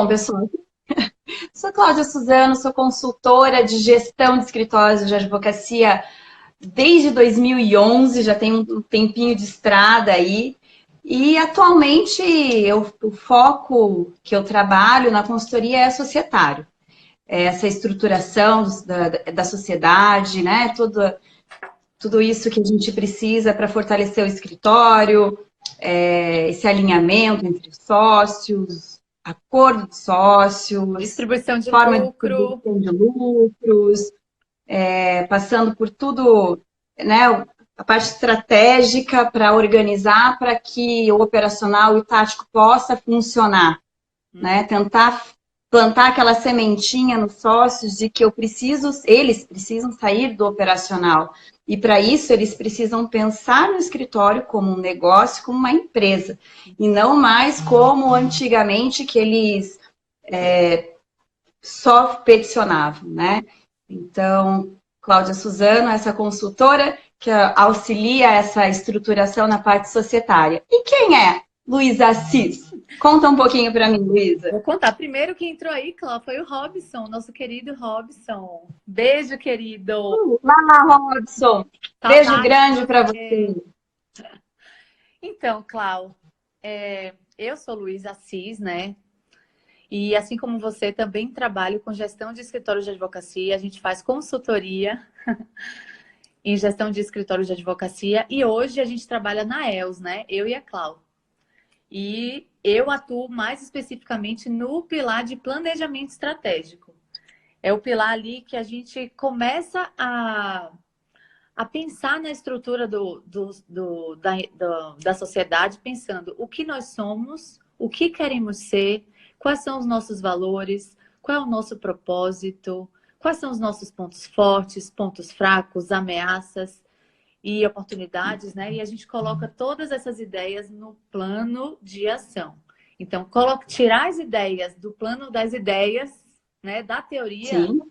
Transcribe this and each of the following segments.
Bom, pessoal, sou Cláudia Suzano, sou consultora de gestão de escritórios de advocacia desde 2011, já tenho um tempinho de estrada aí. E atualmente o foco que eu trabalho na consultoria é societário. É essa estruturação da sociedade, né? Tudo isso que a gente precisa para fortalecer o escritório, esse alinhamento entre os sócios, acordo de sócios, Distribuição de forma de lucro. distribuição de lucros, passando por tudo, né, a parte estratégica para organizar para que o operacional e o tático possa funcionar, né? Tentar plantar aquela sementinha nos sócios de que eles precisam sair do operacional. E para isso eles precisam pensar no escritório como um negócio, como uma empresa, e não mais como antigamente que eles só peticionavam, né? Então, Cláudia Suzano, essa consultora que auxilia essa estruturação na parte societária. E quem é Luísa Assis? Conta um pouquinho para mim, Luísa. Vou contar. Primeiro que entrou aí, Cláudio, foi o Robson, nosso querido Robson. Beijo, querido. Lá, Robson. Beijo Saudade de grande para você. você. Então, Cláudio, eu sou Luísa Assis, né? E assim como você, também trabalho com gestão de escritórios de advocacia. A gente faz consultoria em gestão de escritórios de advocacia. E hoje a gente trabalha na ELS, né? Eu e a Cláudia. E eu atuo mais especificamente no pilar de planejamento estratégico. É o pilar ali que a gente começa a pensar na estrutura da sociedade, pensando o que nós somos, o que queremos ser, quais são os nossos valores, qual é o nosso propósito, quais são os nossos pontos fortes, pontos fracos, ameaças e oportunidades, né? E a gente coloca todas essas ideias no plano de ação. Então, tirar as ideias do plano das ideias, né, da teoria, Sim.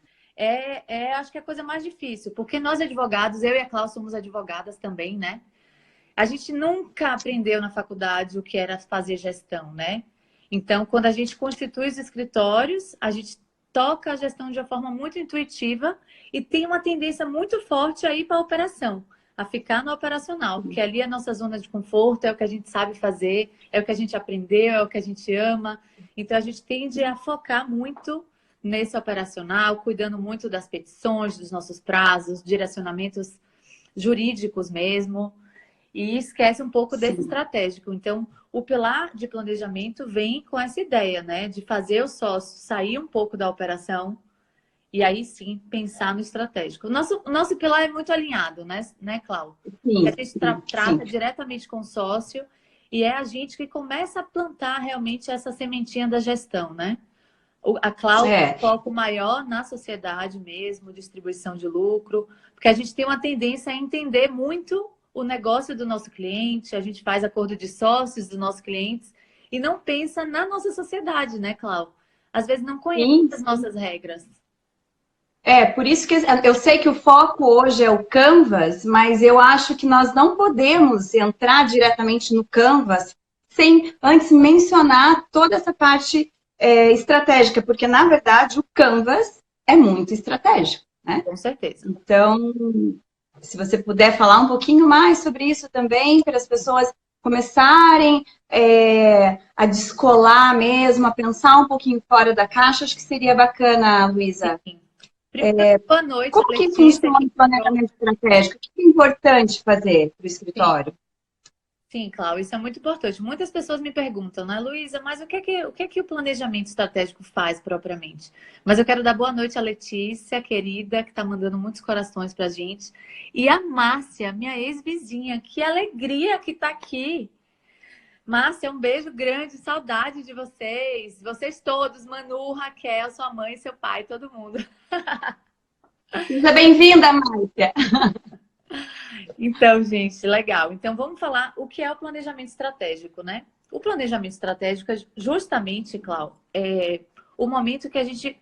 acho que é a coisa mais difícil, porque nós advogados, eu e a Cláudia somos advogadas também, né? A gente nunca aprendeu na faculdade o que era fazer gestão, né? Então, quando a gente constitui os escritórios, a gente toca a gestão de uma forma muito intuitiva e tem uma tendência muito forte a ir para a operação, a ficar no operacional, porque ali é a nossa zona de conforto, é o que a gente sabe fazer, é o que a gente aprendeu, é o que a gente ama. Então, a gente tende a focar muito nesse operacional, cuidando muito das petições, dos nossos prazos, direcionamentos jurídicos mesmo, e esquece um pouco desse Sim. estratégico. Então, o pilar de planejamento vem com essa ideia, né, de fazer o sócio sair um pouco da operação e aí sim pensar no estratégico. O nosso pilar é muito alinhado, né, Cláudio? Sim, A gente sim, trata diretamente com o sócio e é a gente que começa a plantar realmente essa sementinha da gestão, né? A Cláudia tem um é. foco maior na sociedade mesmo, distribuição de lucro, porque a gente tem uma tendência a entender muito o negócio do nosso cliente, a gente faz acordo de sócios dos nossos clientes e não pensa na nossa sociedade, né, Cláudia? Às vezes não conhece Sim, as sim. nossas regras. Por isso que eu sei que o foco hoje é o Canvas, mas eu acho que nós não podemos entrar diretamente no Canvas sem antes mencionar toda essa parte estratégica, porque na verdade o Canvas é muito estratégico, né? Com certeza. Então, se você puder falar um pouquinho mais sobre isso também, para as pessoas começarem a descolar mesmo, a pensar um pouquinho fora da caixa, acho que seria bacana, Luísa. Sim. Primeiro, boa noite, a Como que Letícia, funciona que o entrou. planejamento estratégico? O que é importante fazer para o Sim. escritório? Sim, Cláudia, isso é muito importante. Muitas pessoas me perguntam, né, Luísa, mas o que é que o planejamento estratégico faz propriamente? Mas eu quero dar boa noite à Letícia, querida, que está mandando muitos corações para a gente. E a Márcia, minha ex-vizinha, que alegria que está aqui. Márcia, um beijo grande, saudade de vocês. Vocês todos, Manu, Raquel, sua mãe, seu pai, todo mundo. Seja bem-vinda, Márcia. Então, gente, legal. Então, vamos falar o que é o planejamento estratégico, né? O planejamento estratégico é justamente, Cláudio, o momento que a gente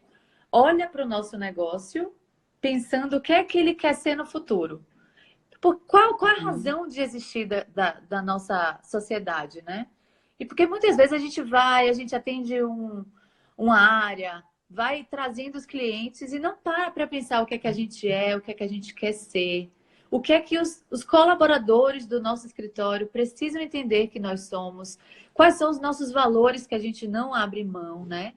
olha para o nosso negócio pensando o que é que ele quer ser no futuro. Qual é a razão de existir da nossa sociedade, né? E porque muitas vezes a gente atende uma área, vai trazendo os clientes e não para pensar o que é que a gente é, o que é que a gente quer ser. O que é que os colaboradores do nosso escritório precisam entender que nós somos, quais são os nossos valores que a gente não abre mão, né?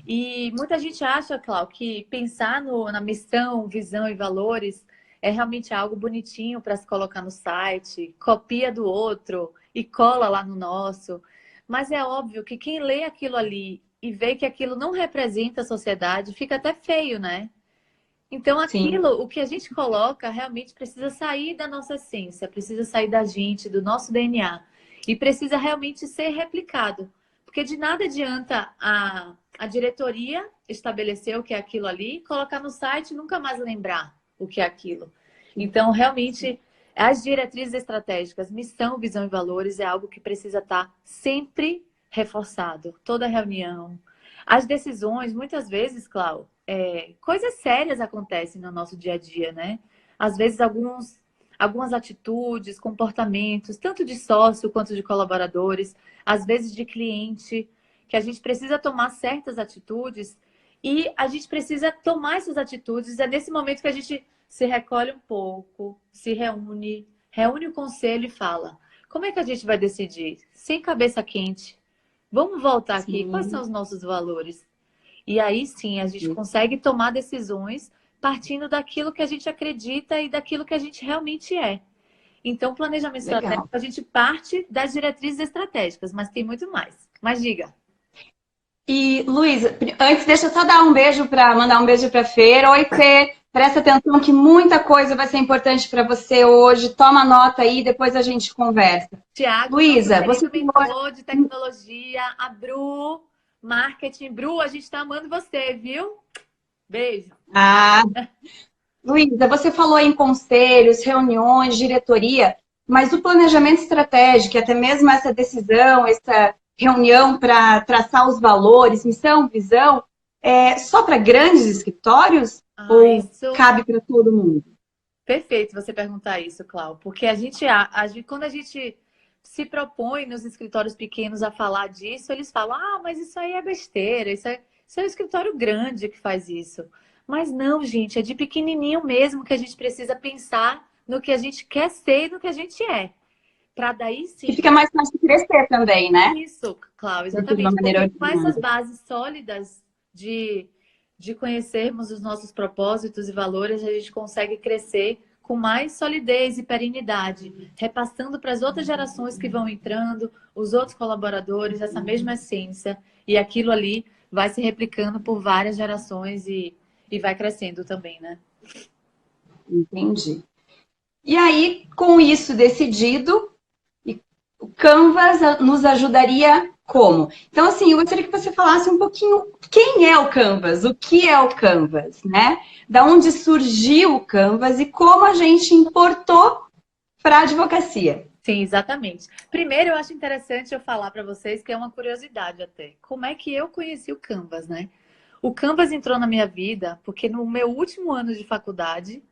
E muita gente acha, Cláudio, que pensar na missão, visão e valores é realmente algo bonitinho para se colocar no site, copia do outro e cola lá no nosso. Mas é óbvio que quem lê aquilo ali e vê que aquilo não representa a sociedade, fica até feio, né? Então, Sim. aquilo, o que a gente coloca, realmente precisa sair da nossa essência, precisa sair da gente, do nosso DNA. E precisa realmente ser replicado. Porque de nada adianta a diretoria estabelecer o que é aquilo ali, colocar no site e nunca mais lembrar o que é aquilo. Então, realmente, as diretrizes estratégicas, missão, visão e valores é algo que precisa estar sempre reforçado. Toda reunião. As decisões, muitas vezes, Cláudio, coisas sérias acontecem no nosso dia a dia, né? Às vezes, algumas atitudes, comportamentos, tanto de sócio quanto de colaboradores, às vezes de cliente, que a gente precisa tomar certas atitudes e a gente precisa tomar essas atitudes. É nesse momento que a gente se recolhe um pouco, se reúne o conselho e fala: como é que a gente vai decidir? Sem cabeça quente. Vamos voltar aqui. Quais são Sim. os nossos valores? E aí sim a gente consegue tomar decisões partindo daquilo que a gente acredita e daquilo que a gente realmente é. Então, planejamento estratégico, Legal. a gente parte das diretrizes estratégicas, mas tem muito mais. Mas diga. E, Luísa, antes deixa eu só mandar um beijo para Fer. Oi, Fer. Presta atenção que muita coisa vai ser importante para você hoje. Toma nota aí, depois a gente conversa. Tiago, nosso Luísa, você querido falou... mentor de tecnologia, a Bru, marketing. Bru, a gente está amando você, viu? Beijo. Ah, Luísa, você falou em conselhos, reuniões, diretoria, mas o planejamento estratégico, até mesmo essa decisão, essa reunião para traçar os valores, missão, visão, é só para grandes escritórios Ah, ou isso. cabe para todo mundo? Perfeito você perguntar isso, Cláudio, porque quando a gente se propõe nos escritórios pequenos a falar disso, eles falam: ah, mas isso aí é besteira, isso é um escritório grande que faz isso. Mas não, gente, é de pequenininho mesmo que a gente precisa pensar no que a gente quer ser e no que a gente é. Para daí Que sim. fica mais fácil crescer também, né? Isso, Cláudio, Crescer de uma exatamente. maneira Porque com essas ordenada. bases sólidas de, de conhecermos os nossos propósitos e valores, a gente consegue crescer com mais solidez e perenidade, repassando para as outras gerações que vão entrando, os outros colaboradores, essa mesma essência. E aquilo ali vai se replicando por várias gerações e vai crescendo também, né? Entendi. E aí, com isso decidido, o Canvas nos ajudaria como? Então, assim, eu gostaria que você falasse um pouquinho quem é o Canvas, o que é o Canvas, né? Da onde surgiu o Canvas e como a gente importou para a advocacia. Sim, exatamente. Primeiro, eu acho interessante eu falar para vocês que é uma curiosidade até. Como é que eu conheci o Canvas, né? O Canvas entrou na minha vida porque no meu último ano de faculdade,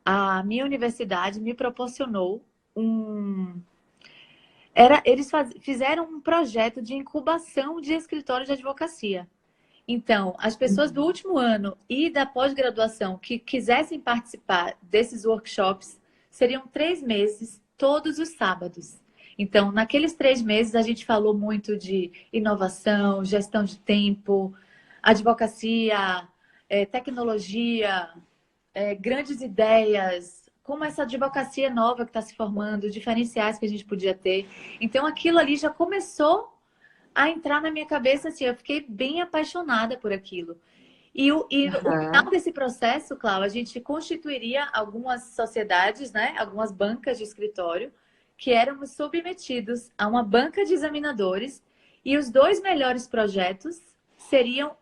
a minha universidade me proporcionou um. Fizeram um projeto de incubação de escritórios de advocacia. Então, as pessoas do último ano e da pós-graduação que quisessem participar desses workshops seriam 3 meses, todos os sábados. Então, naqueles 3 meses, a gente falou muito de inovação, gestão de tempo, advocacia, tecnologia, grandes ideias, como essa advocacia nova que está se formando, diferenciais que a gente podia ter. Então, aquilo ali já começou a entrar na minha cabeça, assim, eu fiquei bem apaixonada por aquilo. O final Uhum. desse processo, Cláudia, a gente constituiria algumas sociedades, né? Algumas bancas de escritório, que éramos submetidos a uma banca de examinadores e os 2 melhores projetos seriam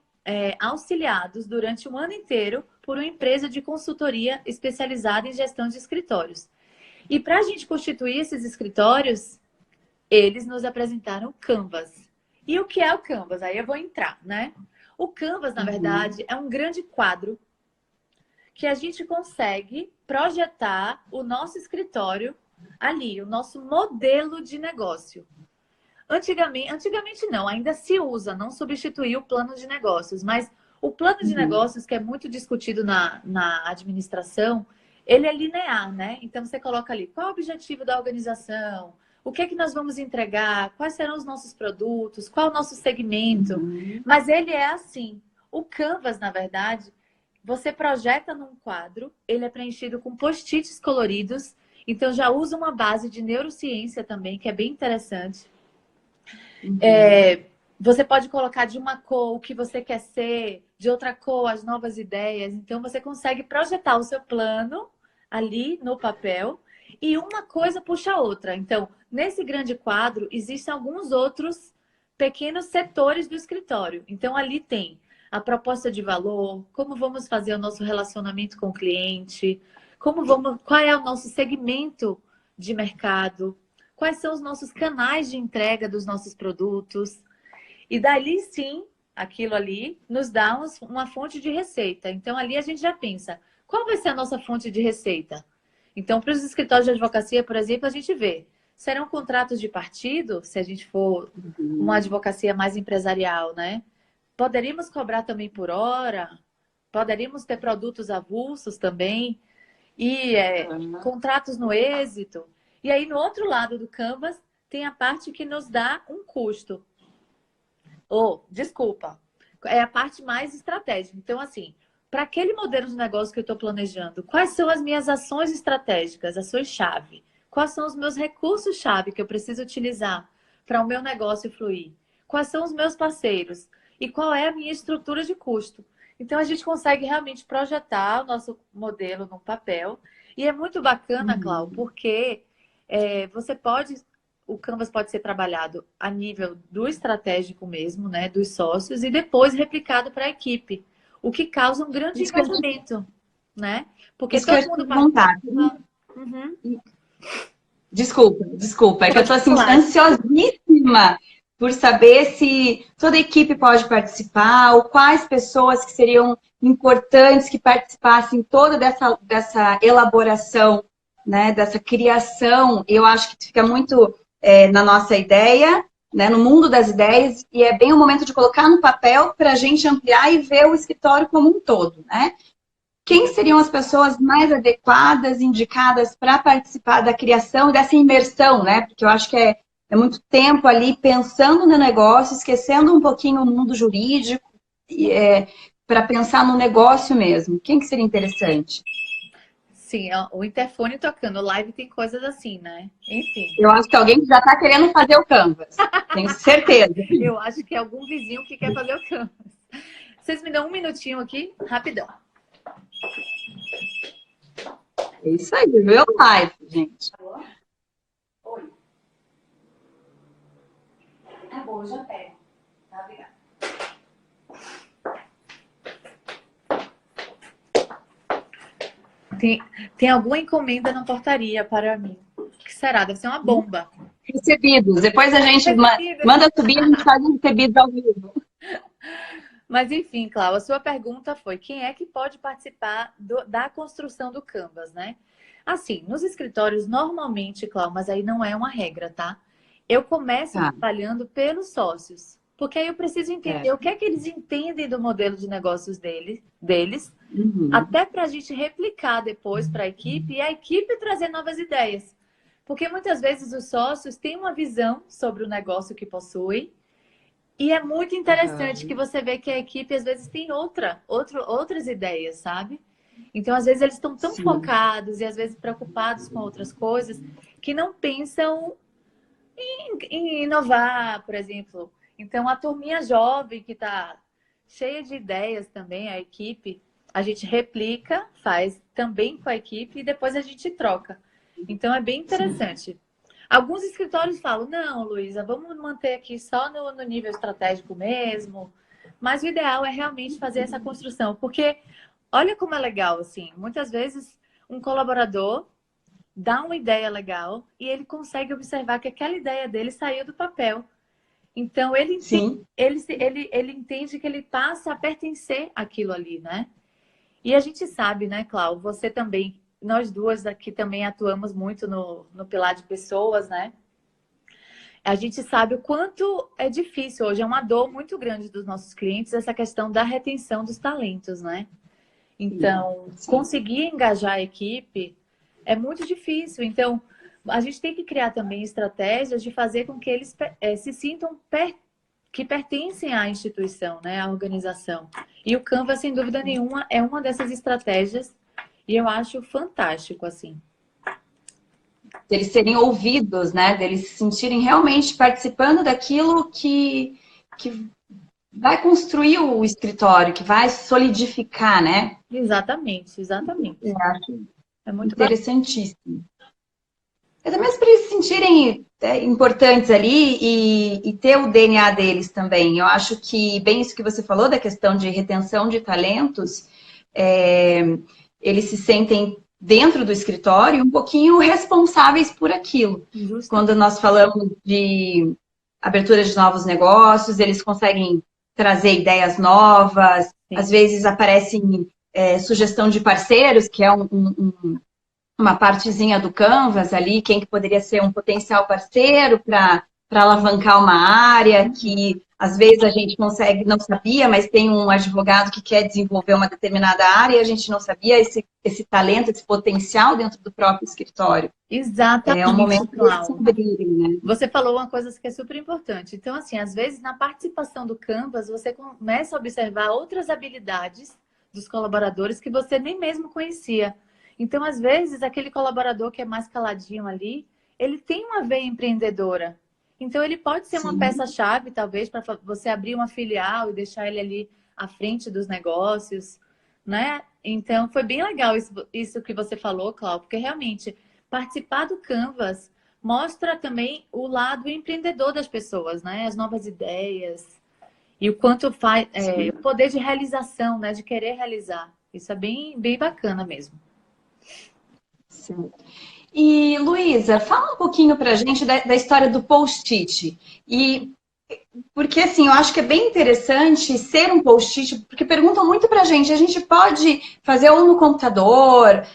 auxiliados durante um ano inteiro por uma empresa de consultoria especializada em gestão de escritórios. E para a gente constituir esses escritórios, eles nos apresentaram o Canvas. E o que é o Canvas? Aí eu vou entrar, né? O Canvas, na Uhum. verdade, é um grande quadro que a gente consegue projetar o nosso escritório ali, o nosso modelo de negócio. Antigamente não, ainda se usa, não substituiu o plano de negócios, mas o plano de negócios, que é muito discutido na administração, ele é linear, né? Então você coloca ali qual é o objetivo da organização, o que é que nós vamos entregar, quais serão os nossos produtos, qual é o nosso segmento. Mas ele é assim. O Canvas, na verdade, você projeta num quadro, ele é preenchido com post-its coloridos, então já usa uma base de neurociência também, que é bem interessante. Você pode colocar de uma cor o que você quer ser, de outra cor as novas ideias. Então você consegue projetar o seu plano ali no papel e uma coisa puxa a outra. Então, nesse grande quadro, existem alguns outros pequenos setores do escritório. Então, ali tem a proposta de valor, como vamos fazer o nosso relacionamento com o cliente, qual é o nosso segmento de mercado, quais são os nossos canais de entrega dos nossos produtos. E dali sim, aquilo ali nos dá uma fonte de receita. Então ali a gente já pensa, qual vai ser a nossa fonte de receita? Então, para os escritórios de advocacia, por exemplo, a gente vê, serão contratos de partido, se a gente for uma advocacia mais empresarial, né? Poderíamos cobrar também por hora, poderíamos ter produtos avulsos também, e contratos no êxito. E aí, no outro lado do Canvas, tem a parte que nos dá um custo. Desculpa, é a parte mais estratégica. Então, assim, para aquele modelo de negócio que eu estou planejando, quais são as minhas ações estratégicas, ações-chave? Quais são os meus recursos-chave que eu preciso utilizar para o meu negócio fluir? Quais são os meus parceiros? E qual é a minha estrutura de custo? Então, a gente consegue realmente projetar o nosso modelo no papel. E é muito bacana, Clau, porque o Canvas pode ser trabalhado a nível do estratégico mesmo, né, dos sócios, e depois replicado para a equipe, o que causa um grande engajamento, né? Porque isso todo mundo participa. Desculpa, é que eu estou assim, ansiosíssima por saber se toda a equipe pode participar, ou quais pessoas que seriam importantes que participassem toda dessa elaboração, né, dessa criação. Eu acho que fica muito na nossa ideia, né, no mundo das ideias, e é bem o momento de colocar no papel para a gente ampliar e ver o escritório como um todo, né? Quem seriam as pessoas mais adequadas, indicadas para participar da criação e dessa imersão, né? Porque eu acho que é muito tempo ali pensando no negócio, esquecendo um pouquinho o mundo jurídico, para pensar no negócio mesmo. Quem que seria interessante? Sim, o interfone tocando, live tem coisas assim, né? Enfim. Eu acho que alguém já está querendo fazer o Canvas. Tenho certeza. Eu acho que é algum vizinho que quer fazer o Canvas. Vocês me dão um minutinho aqui, rapidão. É isso aí, viu? Live, gente. Oi. Tá bom, já pego. Tá, obrigada. Tem alguma encomenda na portaria para mim. O que será? Deve ser uma bomba. Recebidos. Depois a gente manda subir e a gente faz um recebido ao vivo. Mas enfim, Cláudia, a sua pergunta foi: quem é que pode participar da construção do Canvas, né? Assim, nos escritórios, normalmente, Cláudia, mas aí não é uma regra, tá? Eu começo trabalhando pelos sócios. Porque aí eu preciso entender o que é que eles entendem do modelo de negócios deles, até para a gente replicar depois para a equipe e a equipe trazer novas ideias. Porque muitas vezes os sócios têm uma visão sobre o negócio que possuem e é muito interessante que você vê que a equipe às vezes tem outras ideias, sabe? Então, às vezes, eles estão tão focados e às vezes preocupados com outras coisas que não pensam em inovar, por exemplo. Então, a turminha jovem que está cheia de ideias também, a equipe, a gente replica, faz também com a equipe e depois a gente troca. Então, é bem interessante. Alguns escritórios falam, não, Luísa, vamos manter aqui só no nível estratégico mesmo. Mas o ideal é realmente fazer essa construção. Porque olha como é legal, assim. Muitas vezes, um colaborador dá uma ideia legal e ele consegue observar que aquela ideia dele saiu do papel. Então, ele entende que ele passa a pertencer àquilo ali, né? E a gente sabe, né, Cláudia, você também, nós duas aqui também atuamos muito no pilar de pessoas, né? a gente sabe o quanto é difícil hoje, é uma dor muito grande dos nossos clientes, essa questão da retenção dos talentos, né? Então, Sim. conseguir engajar a equipe é muito difícil. Então, a gente tem que criar também estratégias de fazer com que eles se sintam que pertencem à instituição, né, à organização. E o Canva, sem dúvida nenhuma, é uma dessas estratégias e eu acho fantástico, assim. Deles serem ouvidos, né? Deles se sentirem realmente participando daquilo que vai construir o escritório, que vai solidificar, né? Exatamente, exatamente. Eu acho É muito bacana. interessantíssimo. Até mesmo para eles se sentirem importantes ali e ter o DNA deles também. Eu acho que, bem isso que você falou, da questão de retenção de talentos, eles se sentem dentro do escritório um pouquinho responsáveis por aquilo. Justo. Quando nós falamos de abertura de novos negócios, eles conseguem trazer ideias novas, Sim. Às vezes aparecem sugestão de parceiros, que é uma partezinha do Canvas ali, quem que poderia ser um potencial parceiro para alavancar uma área que às vezes a gente consegue, não sabia, mas tem um advogado que quer desenvolver uma determinada área e a gente não sabia esse talento, esse potencial dentro do próprio escritório. Exatamente, É um momento de se Cláudia. abrirem, né? Você falou uma coisa que é super importante. Então, assim, às vezes na participação do Canvas, você começa a observar outras habilidades dos colaboradores que você nem mesmo conhecia. Então, às vezes, aquele colaborador que é mais caladinho ali, ele tem uma veia empreendedora. Então, ele pode ser uma peça-chave, talvez, para você abrir uma filial e deixar ele ali à frente dos negócios, né? Então, foi bem legal isso que você falou, Cláudio, porque realmente participar do Canvas mostra também o lado empreendedor das pessoas, né? As novas ideias e o quanto faz o poder de realização, né? De querer realizar. Isso é bem, bem bacana mesmo. Sim. E, Luísa, fala um pouquinho para a gente da história do post-it. Porque, assim, eu acho que é bem interessante ser um post-it, porque perguntam muito para a gente pode fazer ou no computador,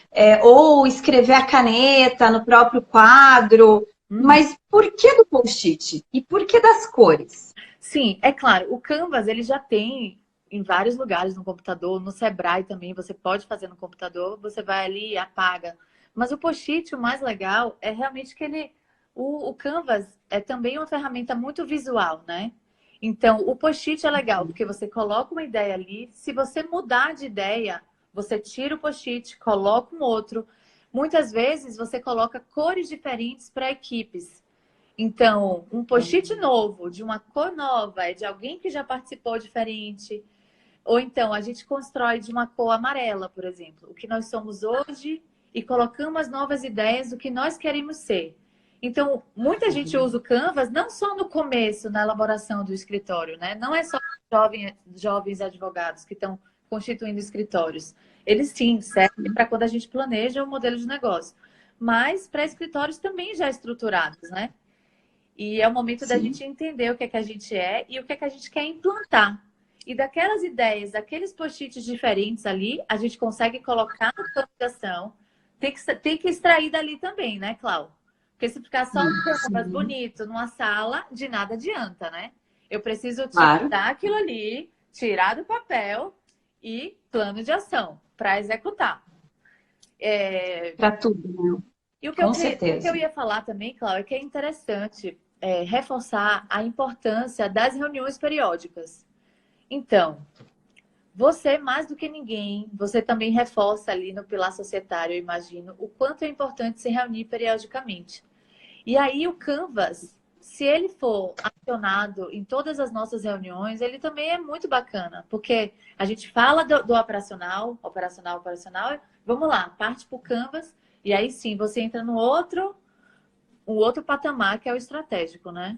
ou escrever a caneta no próprio quadro, mas por que do post-it? E por que das cores? Sim, é claro, o Canvas, ele já tem em vários lugares no computador, no Sebrae também, você pode fazer no computador, você vai ali e apaga. Mas o post-it, o mais legal, é realmente que o Canvas é também uma ferramenta muito visual, né? Então, o post-it é legal, porque você coloca uma ideia ali, se você mudar de ideia, você tira o post-it, coloca um outro. Muitas vezes, você coloca cores diferentes para equipes. Então, um post-it novo, de uma cor nova, é de alguém que já participou diferente. Ou então, a gente constrói de uma cor amarela, por exemplo, o que nós somos hoje e colocamos novas ideias do que nós queremos ser. Então, muita gente usa o Canvas não só no começo, na elaboração do escritório, né? Não é só jovens advogados que estão constituindo escritórios. Eles sim servem para quando a gente planeja o modelo de negócio. Mas para escritórios também já estruturados, né? E é o momento da gente entender o que é que a gente é e o que é que a gente quer implantar. E daquelas ideias, daqueles post-its diferentes ali, a gente consegue colocar no plano de ação. Tem que extrair dali também, né, Cláudia? Porque se ficar só um Canvas bonito numa sala, de nada adianta, né? Eu preciso tirar aquilo ali, tirar do papel e plano de ação para executar. Para tudo, né? E Com certeza. O que eu ia falar também, Cláudia, é que é interessante reforçar a importância das reuniões periódicas. Então, você, mais do que ninguém, você também reforça ali no pilar societário, eu imagino, o quanto é importante se reunir periodicamente. E aí o Canvas, se ele for acionado em todas as nossas reuniões, ele também é muito bacana, porque a gente fala do operacional, vamos lá, parte para o Canvas, e aí sim, você entra no outro patamar, que é o estratégico, né?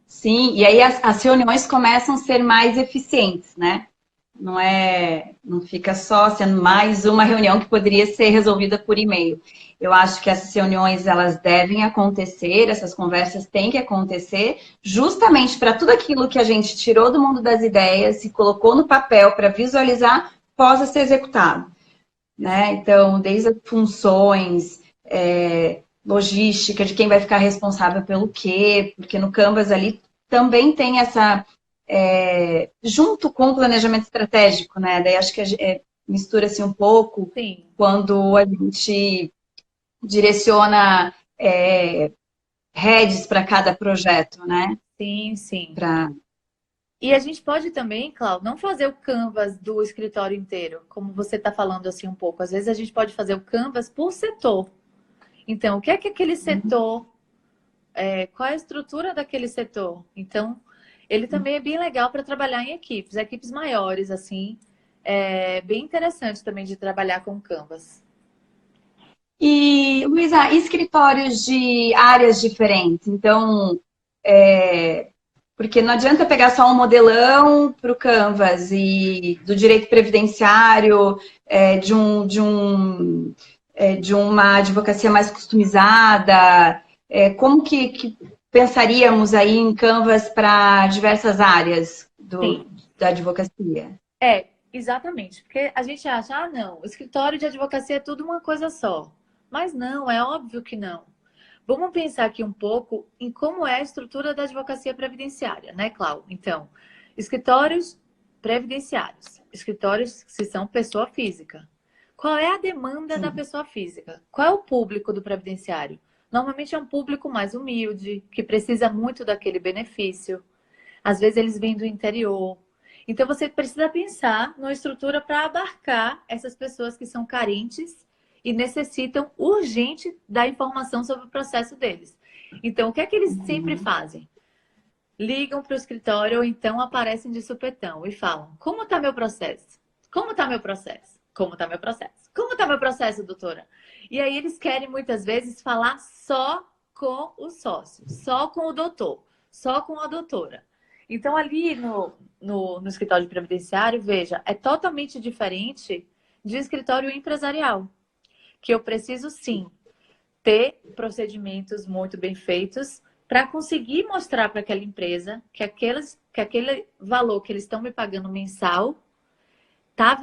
Sim, e aí as reuniões começam a ser mais eficientes, né? Não fica só sendo mais uma reunião que poderia ser resolvida por e-mail. Eu acho que essas reuniões, elas devem acontecer, essas conversas têm que acontecer, justamente para tudo aquilo que a gente tirou do mundo das ideias e colocou no papel para visualizar, possa ser executado, né? Então, desde as funções, logística, de quem vai ficar responsável pelo quê, porque no Canvas ali também tem essa, junto com o planejamento estratégico, né? Daí acho que mistura-se um pouco Sim, quando a gente direciona heads para cada projeto, né? sim, sim. Pra... E a gente pode também, Cláudio, não fazer o canvas do escritório inteiro, como você está falando assim um pouco. Às vezes a gente pode fazer o canvas por setor. Então, o que é que aquele setor, qual é a estrutura daquele setor? Então, ele também é bem legal para trabalhar em equipes maiores, assim. É bem interessante também de trabalhar com canvas. E, Luísa, escritórios de áreas diferentes. Então, porque não adianta pegar só um modelão para o Canvas e do direito previdenciário, de uma advocacia mais customizada. Como que pensaríamos aí em Canvas para diversas áreas Sim. da advocacia? Exatamente. Porque a gente acha, ah, não, o escritório de advocacia é tudo uma coisa só. Mas não, é óbvio que não. Vamos pensar aqui um pouco em como é a estrutura da advocacia previdenciária, né, Clau? Então, escritórios previdenciários, escritórios que são pessoa física. Qual é a demanda da Sim. pessoa física? Qual é o público do previdenciário? Normalmente é um público mais humilde, que precisa muito daquele benefício. Às vezes eles vêm do interior. Então você precisa pensar numa estrutura para abarcar essas pessoas que são carentes e necessitam urgente da informação sobre o processo deles. Então, o que é que eles sempre fazem? Ligam para o escritório ou então aparecem de supetão e falam: como está meu processo? Como está meu processo? Como está meu processo? Como está meu processo, doutora? E aí eles querem muitas vezes falar só com o sócio, só com o doutor, só com a doutora. Então, ali no escritório de previdenciário, veja, é totalmente diferente de escritório empresarial, que eu preciso sim ter procedimentos muito bem feitos para conseguir mostrar para aquela empresa que aquele valor que eles estão me pagando mensal tá,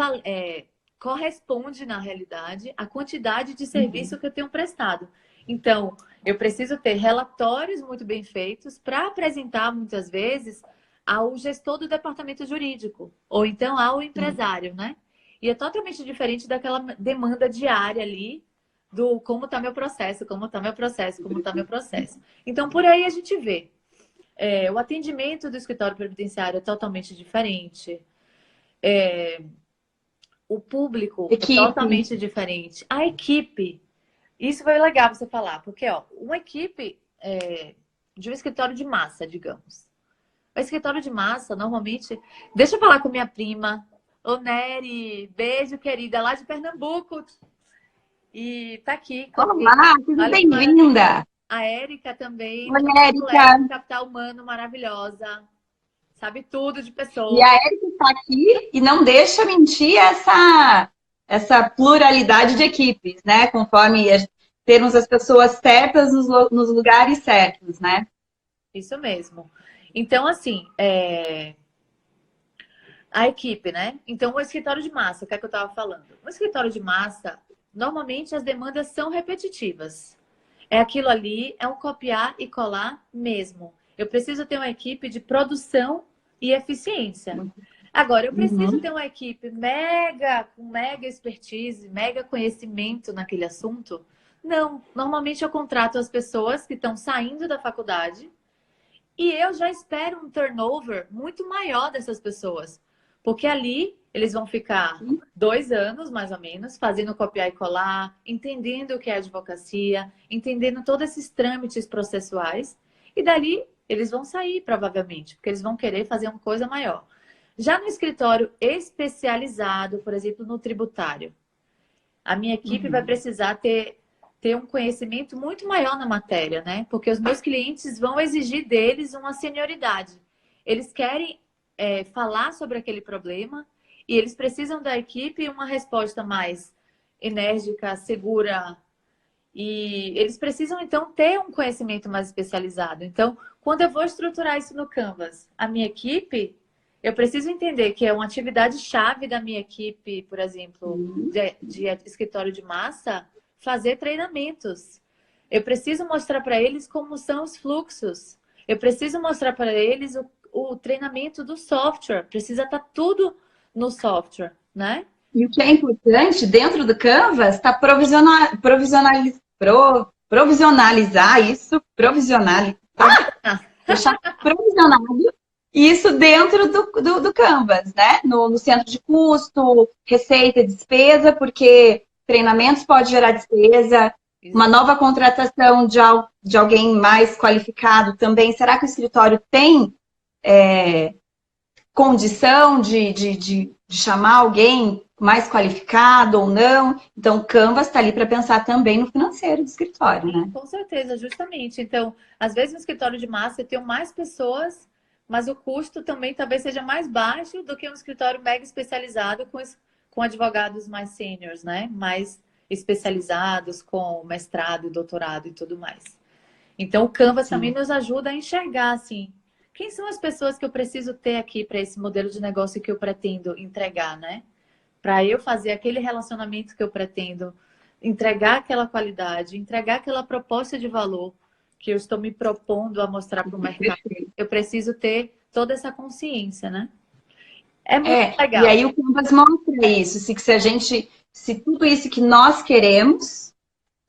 corresponde, na realidade, à quantidade de serviço que eu tenho prestado. Então, eu preciso ter relatórios muito bem feitos para apresentar, muitas vezes, ao gestor do departamento jurídico, ou então ao empresário, né? E é totalmente diferente daquela demanda diária ali do como está meu processo, como está meu processo, como está meu processo. Então, por aí a gente vê. O atendimento do escritório previdenciário é totalmente diferente. O público é Equipe. totalmente diferente. A equipe, isso foi legal você falar, porque ó, uma equipe de um escritório de massa, digamos. O escritório de massa, normalmente. Deixa eu falar com minha prima, ô Nery, beijo, querida, lá de Pernambuco. E tá aqui comigo. Olá, seja Olha que maravilha. bem-vinda. A Érica também, Oi, uma Érica. mulher com capital humano maravilhosa. Sabe tudo de E pessoas. a Érica está aqui e não deixa mentir essa pluralidade de equipes, né? Conforme termos as pessoas certas nos lugares certos, né? Isso mesmo. Então, assim, a equipe, né? Então, o escritório de massa, o que é que eu estava falando? O escritório de massa, normalmente as demandas são repetitivas. É aquilo ali, é um copiar e colar mesmo. Eu preciso ter uma equipe de produção e eficiência. Agora, eu preciso Uhum. ter uma equipe com mega expertise, mega conhecimento naquele assunto? Não. Normalmente eu contrato as pessoas que estão saindo da faculdade e eu já espero um turnover muito maior dessas pessoas. Porque ali eles vão ficar 2 anos, mais ou menos, fazendo copiar e colar, entendendo o que é advocacia, entendendo todos esses trâmites processuais. E dali eles vão sair, provavelmente, porque eles vão querer fazer uma coisa maior. Já no escritório especializado, por exemplo, no tributário, a minha equipe vai precisar ter um conhecimento muito maior na matéria, né? Porque os meus clientes vão exigir deles uma senioridade. Eles querem falar sobre aquele problema e eles precisam da equipe uma resposta mais enérgica, segura. E eles precisam, então, ter um conhecimento mais especializado. Então, quando eu vou estruturar isso no Canvas, a minha equipe, eu preciso entender que é uma atividade-chave da minha equipe, por exemplo, de escritório de massa, fazer treinamentos. Eu preciso mostrar para eles como são os fluxos. Eu preciso mostrar para eles o treinamento do software. Precisa estar tudo no software, né? E o que é importante, dentro do Canvas, está provisionalizar isso, deixar provisionado isso dentro do Canvas, né? No centro de custo, receita, despesa, porque treinamentos pode gerar despesa, uma nova contratação de alguém mais qualificado também. Será que o escritório tem condição de chamar alguém mais qualificado ou não? Então, o Canvas está ali para pensar também no financeiro do escritório, né? Com certeza, justamente. Então, às vezes no escritório de massa eu tenho mais pessoas, mas o custo também talvez seja mais baixo do que um escritório mega especializado com advogados mais sêniores, né? Mais especializados, com mestrado, doutorado e tudo mais. Então, o Canvas também nos ajuda a enxergar, assim, quem são as pessoas que eu preciso ter aqui para esse modelo de negócio que eu pretendo entregar, né? Para eu fazer aquele relacionamento que eu pretendo entregar aquela qualidade, entregar aquela proposta de valor que eu estou me propondo a mostrar para o mercado. Eu preciso ter toda essa consciência, né? É muito legal. E aí o Canvas mostra isso, se tudo isso que nós queremos,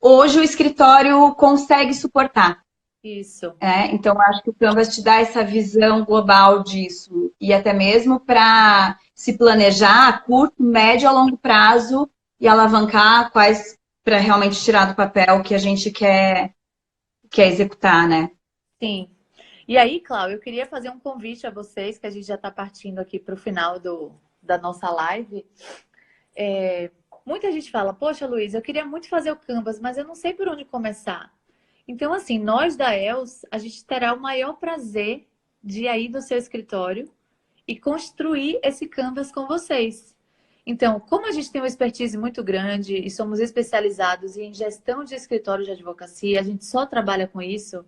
hoje o escritório consegue suportar. Isso. Então, acho que o Canvas te dá essa visão global disso. E até mesmo para se planejar a curto, médio a longo prazo e alavancar para realmente tirar do papel o que a gente quer executar, né? Sim. E aí, Cláudio, eu queria fazer um convite a vocês, que a gente já está partindo aqui para o final da nossa live. Muita gente fala, poxa, Luiz, eu queria muito fazer o Canvas, mas eu não sei por onde começar. Então, assim, nós da ELS, a gente terá o maior prazer de ir aí no seu escritório e construir esse Canvas com vocês. Então, como a gente tem uma expertise muito grande e somos especializados em gestão de escritório de advocacia, a gente só trabalha com isso,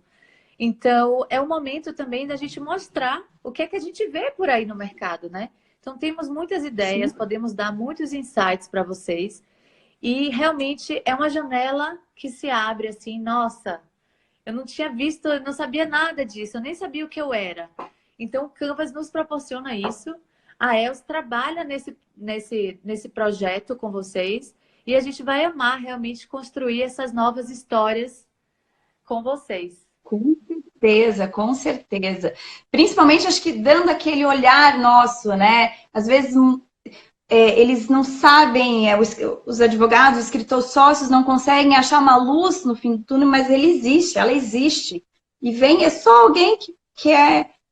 então é o momento também da gente mostrar o que é que a gente vê por aí no mercado, né? Então, temos muitas ideias, podemos dar muitos insights para vocês. E realmente é uma janela que se abre assim, nossa, eu não tinha visto, eu não sabia nada disso, eu nem sabia o que eu era. Então o Canvas nos proporciona isso. A ELS trabalha nesse projeto com vocês e a gente vai amar realmente construir essas novas histórias com vocês. Com certeza, com certeza. Principalmente, acho que dando aquele olhar nosso, né? Às vezes eles não sabem, os advogados, os escritores sócios não conseguem achar uma luz no fim do túnel, mas ela existe. E é só alguém que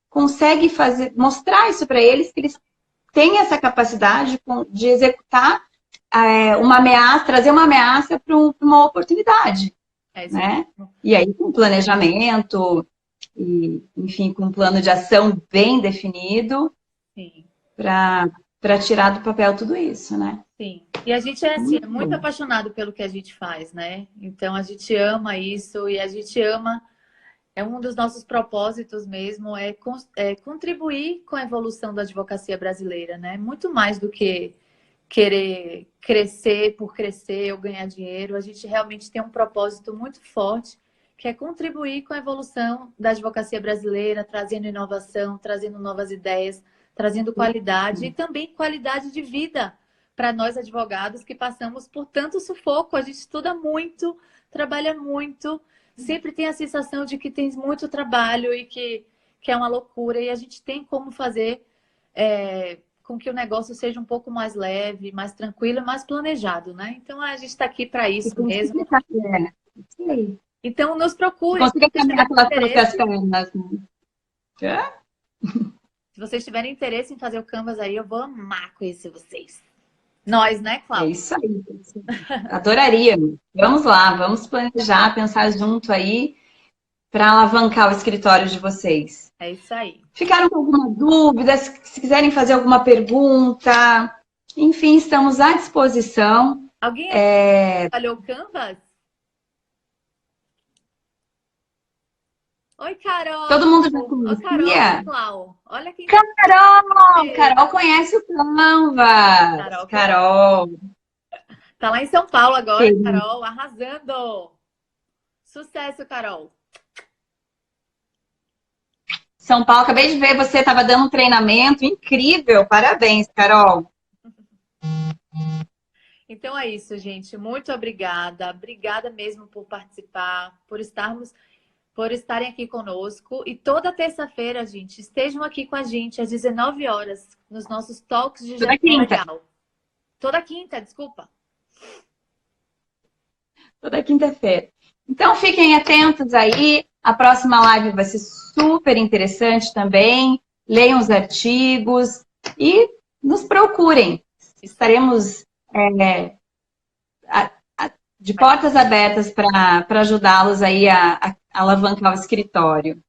consegue mostrar isso para eles, que eles têm essa capacidade de executar uma ameaça, trazer uma ameaça para uma oportunidade. Né? E aí, com planejamento, e, enfim, com um plano de ação bem definido, para tirar do papel tudo isso, né? Sim. E a gente é assim, muito apaixonado pelo que a gente faz, né? Então a gente ama isso e a gente ama, é um dos nossos propósitos mesmo, é contribuir com a evolução da advocacia brasileira, né? Muito mais do que querer crescer por crescer ou ganhar dinheiro, a gente realmente tem um propósito muito forte, que é contribuir com a evolução da advocacia brasileira, trazendo inovação, trazendo novas ideias, trazendo qualidade e também qualidade de vida para nós advogados que passamos por tanto sufoco. A gente estuda muito, trabalha muito, sempre tem a sensação de que tem muito trabalho e que é uma loucura. E a gente tem como fazer com que o negócio seja um pouco mais leve, mais tranquilo e mais planejado, né? Então a gente está aqui para isso mesmo. Então nos procure. Consiga caminhar pelas próprias pernas. Se vocês tiverem interesse em fazer o Canvas aí, eu vou amar conhecer vocês. Nós, né, Cláudia? É isso aí. Adoraria. Vamos lá, vamos planejar, pensar junto aí para alavancar o escritório de vocês. É isso aí. Ficaram com alguma dúvida? Se quiserem fazer alguma pergunta, enfim, estamos à disposição. Alguém trabalhou o Canvas? Oi, Carol! Todo mundo já conhecia? Carol, olha quem Carol conhece o Canvas. Carol. Tá lá em São Paulo agora, Carol, arrasando. Sucesso, Carol. São Paulo, acabei de ver, você estava dando um treinamento incrível. Parabéns, Carol. Então é isso, gente. Muito obrigada. Obrigada mesmo por participar, por estarem aqui conosco. E toda terça-feira, gente, estejam aqui com a gente às 19 horas, nos nossos talks de Toda gestão quinta. legal. Toda quinta, desculpa. Toda quinta-feira. Então, fiquem atentos aí. A próxima live vai ser super interessante também. Leiam os artigos e nos procurem. Estaremos de portas abertas para ajudá-los aí a alavancar o escritório.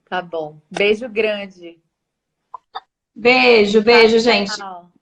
Tá bom. Beijo grande. Beijo, beijo, gente. Tchau.